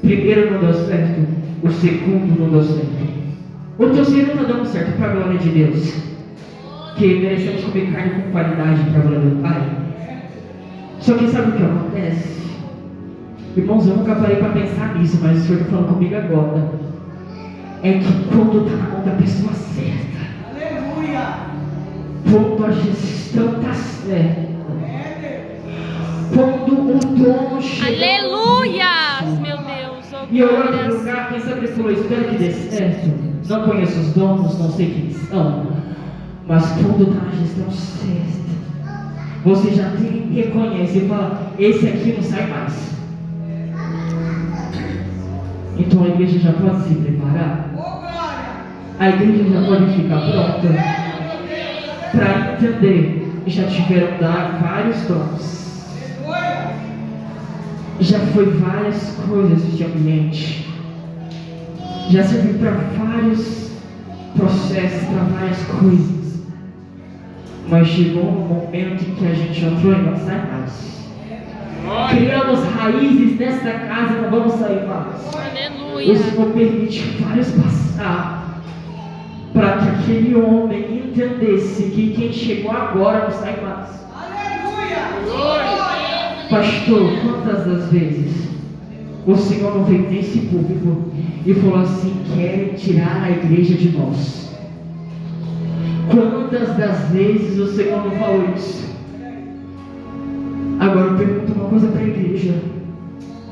Primeiro não deu certo, o segundo não deu certo, o terceiro está dando certo, para a glória de Deus, que merecemos comer carne com qualidade para a glória do Pai. Só que sabe o que acontece? Irmãos, eu nunca parei para pensar nisso, mas o Senhor está falando comigo agora. É que quando está na mão da pessoa certa, quando a gestão está certa, quando o dono chega, Aleluia, meu Deus. e eu olho no lugar, quem sabe ele falou: espero que dê certo. Não conheço os donos, não sei quem são, mas quando está na gestão certa, você já tem, reconhece e fala: esse aqui não sai mais. Então a igreja já pode se preparar, a igreja já pode ficar pronta para entender. Já tiveram dar vários dons, já foi várias coisas de ambiente, já serviu para vários processos, para várias coisas, mas chegou um momento em que a gente entrou e não sai mais. Criamos raízes nessa casa e não vamos sair mais. Aleluia. O Senhor permite vários passar, para que aquele homem entendesse que quem chegou agora não sai mais. Pastor, quantas das vezes o Senhor não veio nesse público e falou assim: querem tirar a igreja de nós? Quantas das vezes o Senhor não falou isso? Agora eu pergunto uma coisa para a igreja.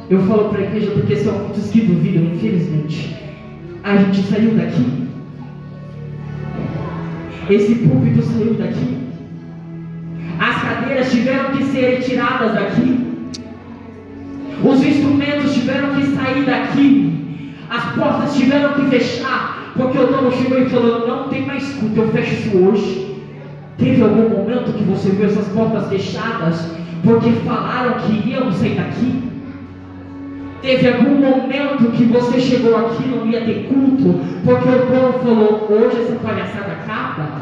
Eu falo para a igreja porque são muitos que duvidam, infelizmente. A gente saiu daqui, esse púlpito saiu daqui, as cadeiras tiveram que ser retiradas daqui, os instrumentos tiveram que sair daqui, as portas tiveram que fechar, porque o dono chegou e falou: não tem mais culto, eu fecho isso hoje. Teve algum momento que você viu essas portas fechadas porque falaram que íamos sair daqui? Teve algum momento que você chegou aqui e não ia ter culto, porque o povo falou, hoje essa palhaçada acaba?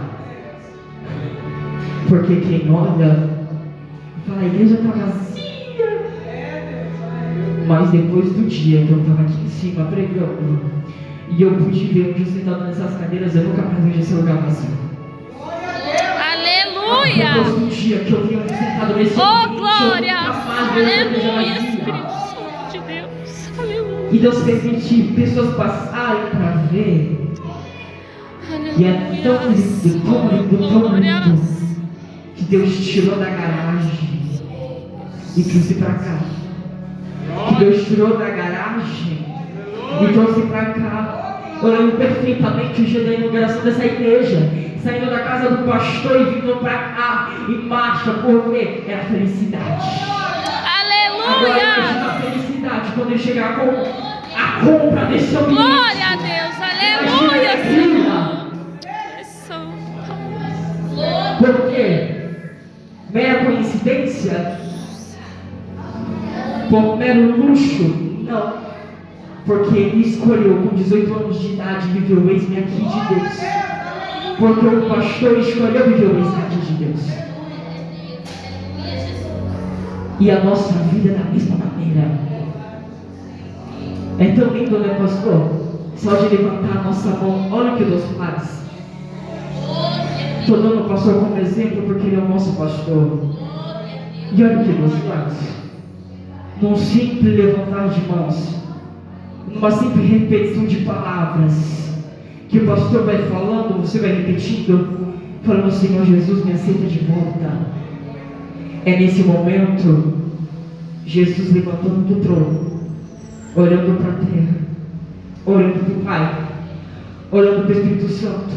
Porque quem olha, fala, a igreja está vazia. Mas depois do dia que eu estava aqui em cima pregando, e eu pude ver onde eu sentado nessas cadeiras, eu nunca mais vejo esse lugar vazio. Aleluia! Depois do dia que eu vi onde sentado nesse Oh, ambiente, glória! eu nunca mais vejo essa igreja Aleluia, vazia. Espírito Santo de Deus. Aleluia. E Deus permite pessoas passarem para ver. E é tão lindo, tão lindo, tão lindo, que Deus tirou da garagem e trouxe para cá. Que Deus tirou da garagem e trouxe para cá. Eu lembro perfeitamente o dia da inauguração dessa igreja, saindo da casa do pastor e vindo para cá em marcha, porque era felicidade. Agora imagina a felicidade quando ele chegar com a compra desse ambiente. Glória a Deus, aleluia, Senhor. Por quê? Mera coincidência? Por mero luxo? Não. Porque ele escolheu com 18 anos de idade viver o eis-me aqui de Deus. Porque o pastor escolheu viver o eis-me aqui de Deus. E a nossa vida é da mesma maneira. É tão lindo, né, pastor? Só de levantar a nossa mão, olha o que Deus faz. Estou dando o pastor como exemplo porque ele é o nosso pastor. E olha o que Deus faz. Num simples levantar de mãos, numa simples repetição de palavras, que o pastor vai falando, você vai repetindo, falando, Senhor Jesus, me aceita de volta. É nesse momento, Jesus levantando do trono, olhando para a terra, olhando para o Pai, olhando para o Espírito Santo,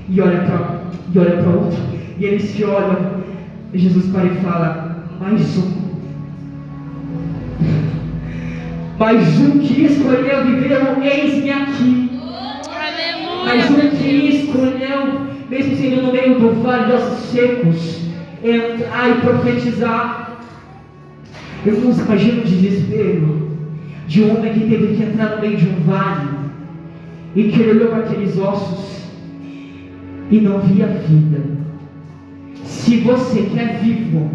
e olha para outro, e eles se olham, e Jesus para e fala, mais um que escolheu viver o eis-me aqui. Aleluia. Mais um que escolheu, mesmo sendo no meio do vale de ossos secos, entrar e profetizar. Eu não imagino o desespero de um homem que teve que entrar no meio de um vale e que ele olhou para aqueles ossos e não via vida. Se você quer vivo,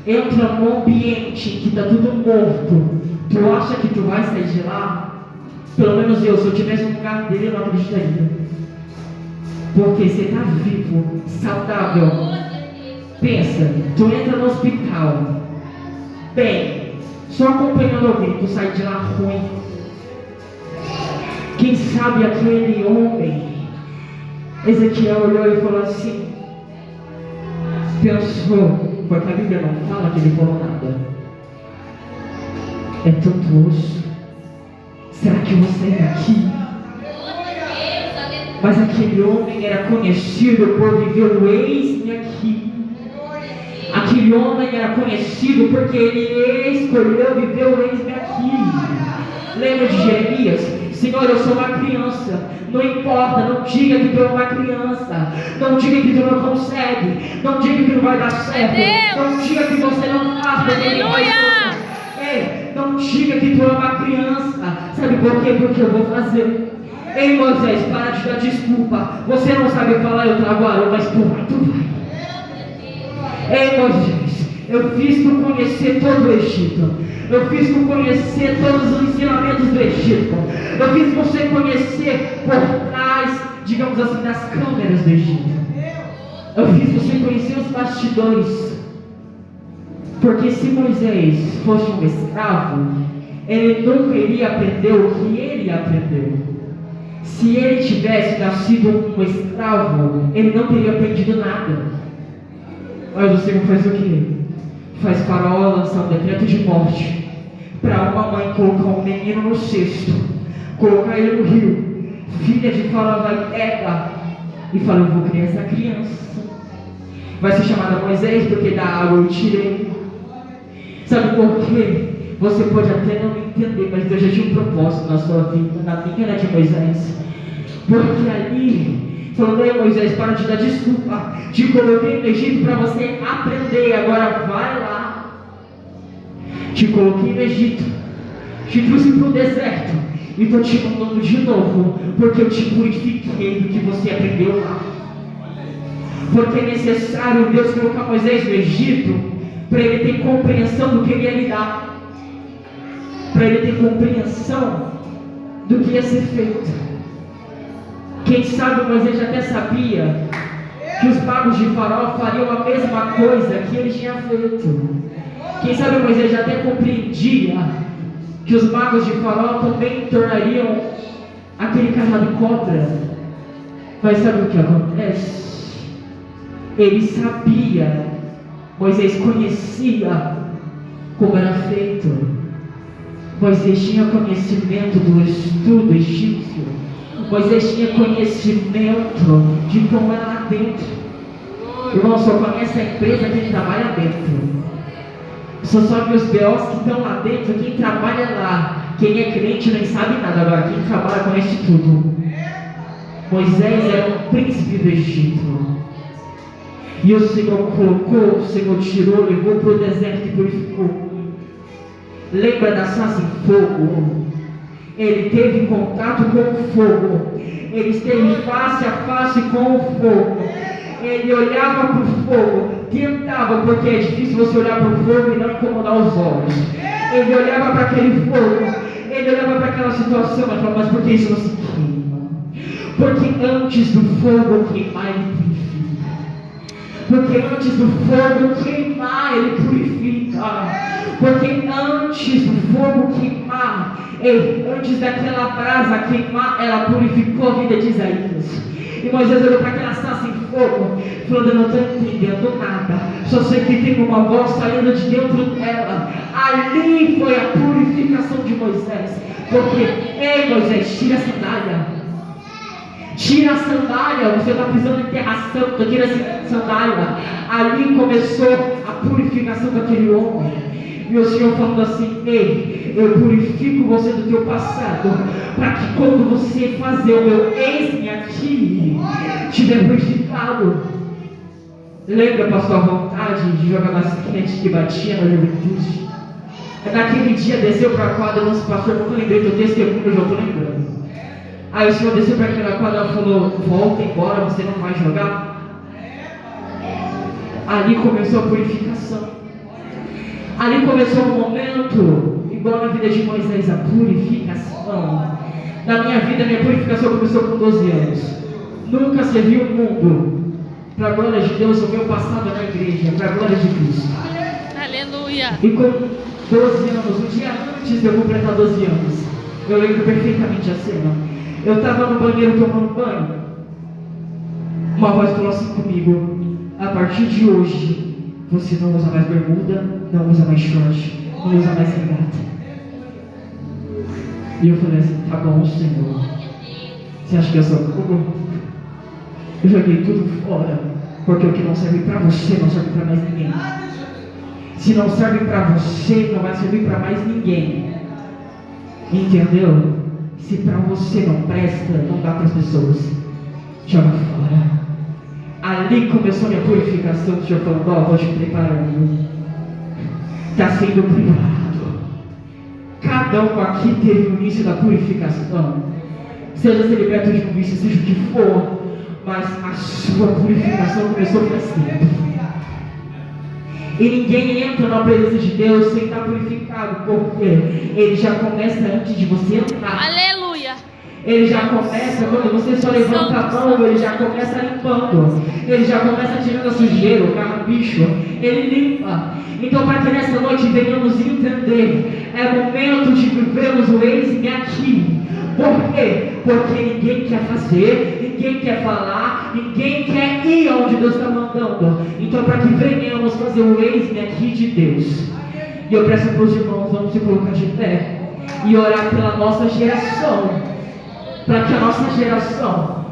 entra num ambiente que está tudo morto, tu acha que tu vai sair de lá? Pelo menos eu, se eu tivesse um lugar dele, eu não acreditaria. Porque você está vivo, saudável. Pensa, tu entra no hospital, bem, só acompanhando alguém, tu sai de lá ruim. Quem sabe aquele homem, Ezequiel olhou e falou assim, pensou, porque a Bíblia não fala que ele falou nada. É tanto osso. Será que você é aqui? Mas aquele homem era conhecido por viver o eis-me aqui. Aquele homem era conhecido porque ele escolheu viver o eis-me aqui. Lembra de Jeremias? Senhor, eu sou uma criança. Não importa, não diga que tu é uma criança. Não diga que tu não consegue. Não diga que não vai dar certo. Não diga que você não faz. Aleluia! Ei, não diga que tu é uma criança. Sabe por quê? Porque eu vou fazer. Ei, Moisés, para de dar desculpa. Você não sabe falar, eu trago Arão, mas tu vai. Ei, Moisés, eu fiz tu conhecer todo o Egito. Eu fiz tu conhecer todos os ensinamentos do Egito. Eu fiz você conhecer por trás, digamos assim, das câmeras do Egito. Eu fiz você conhecer os bastidores. Porque se Moisés fosse um escravo, ele nunca iria aprender o que ele aprendeu. Se ele tivesse nascido um escravo, ele não teria aprendido nada. Mas o Senhor faz o quê? Faz Faraó lançar um decreto de morte para uma mãe colocar um menino no cesto, colocar ele no rio. Filha de Faraó vai pegar e fala, eu vou criar essa criança. Vai ser chamada Moisés porque da água eu tirei. Sabe por quê? Você pode até não entender, mas Deus já tinha um propósito na sua vida, na minha, na de Moisés. Porque ali, falou, ei Moisés, para de dar desculpa, te coloquei no Egito para você aprender, agora vai lá. Te coloquei no Egito te trouxe para o deserto e estou te mandando de novo, porque eu te purifiquei do que você aprendeu lá. Porque é necessário Deus colocar Moisés no Egito para ele ter compreensão do que ele ia lhe dar, para ele ter compreensão do que ia ser feito. Quem sabe Moisés até sabia que os magos de Faraó fariam a mesma coisa que ele tinha feito. Quem sabe Moisés já até compreendia que os magos de Faraó também tornariam aquele cajado cobra. Mas sabe o que acontece? Ele sabia, Moisés conhecia como era feito. Moisés tinha conhecimento do estudo egípcio. Moisés tinha conhecimento de como era lá dentro. Irmão, só conhece a empresa quem trabalha dentro. Só sabe os B.O.s que estão lá dentro, quem trabalha lá. Quem é crente nem sabe nada, agora quem trabalha conhece tudo. Moisés era um príncipe do Egito. E o Senhor colocou, o Senhor tirou, levou para o deserto e purificou. Lembra da sarça em fogo? Ele teve contato com o fogo. Ele esteve face a face com o fogo. Ele olhava para o fogo, tentava, porque é difícil você olhar para o fogo e não incomodar os olhos. Ele olhava para aquele fogo, ele olhava para aquela situação e falava, mas por que isso não se queima? Porque antes do fogo queimar, ele purifica. Porque antes do fogo queimar, ele purifica. Porque antes do fogo queimar, antes daquela brasa queimar, ela purificou a vida de Isaías. E Moisés olhou para aquela sarça em fogo, falando, eu não estou entendendo nada, só sei que tem uma voz saindo de dentro dela. Ali foi a purificação de Moisés. Porque, ei Moisés, tira a sandália. Tira a sandália, você está pisando em terra santa, tira a sandália. Ali começou a purificação daquele homem. E o Senhor falando assim, ei, eu purifico você do teu passado, para que quando você fazer o meu eis-me aqui, tiver purificado. Lembra, pastor, a vontade de jogar basquete que batia na juventude? Naquele dia desceu para a quadra, nosso pastor, nunca lembrei do testemunho, eu já estou lembrando. Aí o Senhor desceu para aquela quadra e falou, volta embora, você não vai jogar. Ali começou a purificação. Ali começou um momento, igual na vida de Moisés, a purificação. Na minha vida, minha purificação começou com 12 anos. Nunca servi o mundo, para a glória de Deus, o meu passado na igreja, para a glória de Cristo. Aleluia. E com 12 anos, um dia antes de eu completar 12 anos, eu lembro perfeitamente a cena. Eu estava no banheiro tomando banho. Uma voz falou assim comigo, a partir de hoje, você não usa mais bermuda, não usa mais short, não usa mais regata. E eu falei assim, tá bom, Senhor. Você acha que eu sou como? Eu joguei tudo fora, porque o que não serve para você não serve para mais ninguém. Se não serve para você, não vai servir para mais ninguém. Entendeu? Se para você não presta, não dá para as pessoas. Joga fora. Ali começou a minha purificação. O Senhor falando, ó, vou te preparando. Está sendo preparado. Cada um aqui teve o início da purificação. Seja se liberto de um vício, seja o que for, mas a sua purificação começou faz tempo. E ninguém entra na presença de Deus sem estar purificado, porque Ele já começa antes de você entrar. Aleluia. Ele já começa, quando você só levanta a mão, Ele já começa limpando. Ele já começa tirando a sujeira, o carrapicho. Ele limpa. Então, para que nessa noite venhamos entender, é momento de vivermos o eis-me aqui. Por quê? Porque ninguém quer fazer, ninguém quer falar, ninguém quer ir onde Deus está mandando. Então, para que venhamos fazer o eis-me aqui de Deus. E eu peço para os irmãos, vamos se colocar de pé e orar pela nossa geração. Para que a nossa geração,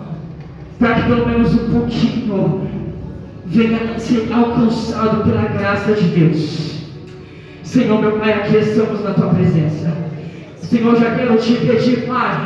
para que pelo menos um pouquinho venha ser alcançado pela graça de Deus. Senhor, meu Pai, aqui estamos na Tua presença. Senhor, já quero te pedir, Pai,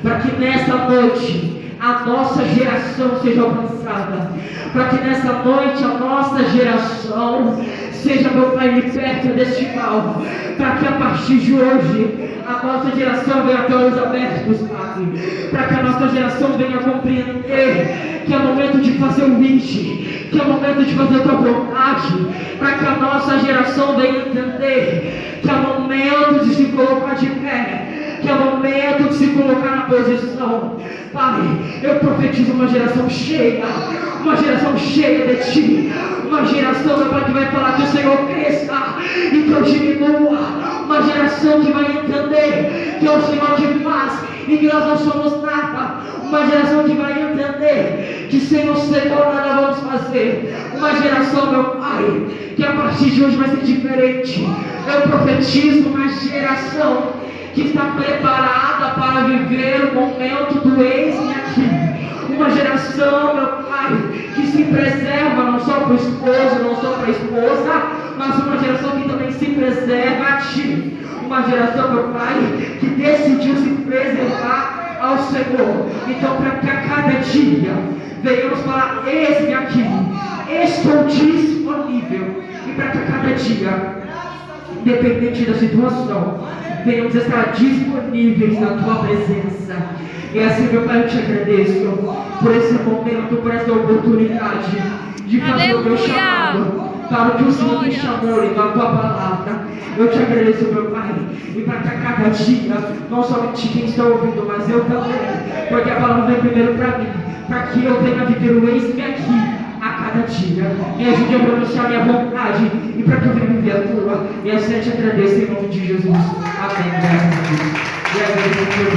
para que nessa noite a nossa geração seja alcançada, para que nessa noite a nossa geração Seja, meu Pai, liberta deste mal, para que a partir de hoje a nossa geração venha ter olhos abertos, Pai, para que a nossa geração venha compreender que é momento de fazer o wish, que é momento de fazer a tua vontade, para que a nossa geração venha entender que é momento de se colocar de pé, que é momento de se colocar na posição. Pai, eu profetizo uma geração cheia de Ti, uma geração, meu Pai, que vai falar que o Senhor cresça e que eu diminua, uma geração que vai entender que é o Senhor que faz e que nós não somos nada, uma geração que vai entender que sem o Senhor nada vamos fazer, uma geração, meu Pai, que a partir de hoje vai ser diferente. Eu profetizo uma geração que está preparada para viver o momento do eis-me aqui, uma geração, meu Pai, que se preserva não só para o esposo, não só para a esposa, mas uma geração que também se preserva a Ti, uma geração, meu Pai, que decidiu se preservar ao Senhor. Então, para que a cada dia venhamos falar: eis-me aqui, estou disponível, e para que a cada dia, independente da situação, venhamos estar disponíveis na Tua presença. E assim, meu Pai, eu Te agradeço por esse momento, por essa oportunidade de fazer o meu chamado para o que o Senhor me chamou na Tua palavra. Eu Te agradeço, meu Pai, e para que a cada dia, não somente quem está ouvindo, mas eu também, porque a palavra vem primeiro para mim, para que eu venha viver o eis-me aqui a cada dia. Me ajude a pronunciar minha vontade e para que eu venha viver a Tua. E assim eu Te agradeço em nome de Jesus. Amém. Graças a Deus. E agradeço